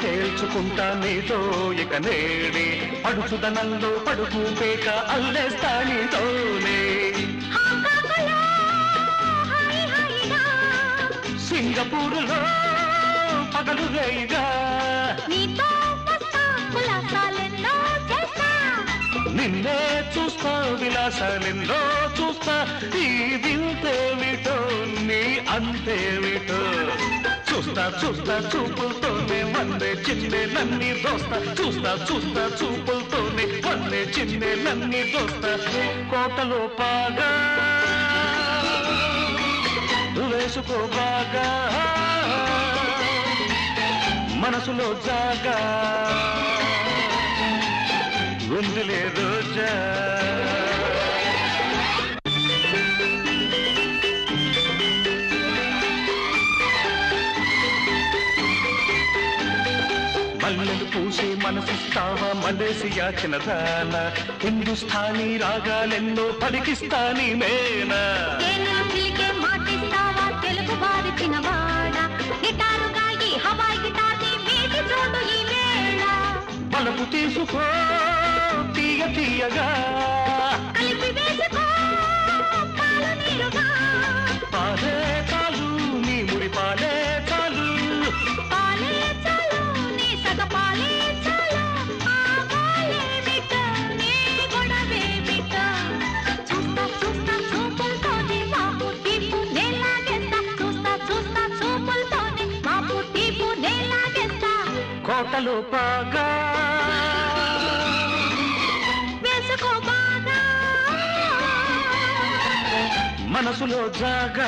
తేల్చుకుంటా నీతో ఇక నేడే పడుచుదనంలో పడుకు పేక అల్లేస్తా నీతోనే సింగపూరులో పగలు రేయిగా నిన్నే చూస్తా విలాసాలెన్నో చూస్తా ఈ వింతేమిటో నీ అంతేమిటో చూస్తా చూస్తా చూపులతోనే వన్నే చిన్నే నన్ని దోస్తా చూస్తా చూస్తా చూపులతోనే వన్నే చిన్నే నన్ని దోస్తా కోటలో పాగా వేసుకో బాగా మనసులో జాగా గుండెలే రోజా మల్లెలు పూసే మనసిస్తావా మలేసియా చిన్నదాన హిందుస్థానీ రాగాలెన్నో పలికిస్తాని మేనా తెలుగు వారి చిన్నవాడ గిటారుగా ఈ హవాయి గిటార్ని మీటి చూడు ఈ వేళ బలపు తీసుకో తీయ తీయగా కలిపి వేసుకో పాలు నీరుగా పాలే చాలు నీ మురి పాలే చాలు పాలే చాలు నీ సగ పాలే చాలు ఆ పాలే బిడ్డ నీ గొడవే బిడ్డ చూస్తా చూస్తా చూపులతోనే బాబు తీపు నేలాగేస్తా చూస్తా చూస్తా చూపులతోనే బాబు తీపు నేలాగేస్తా కోటలో పాగా వేసుకో బాగా మనసులో జాగా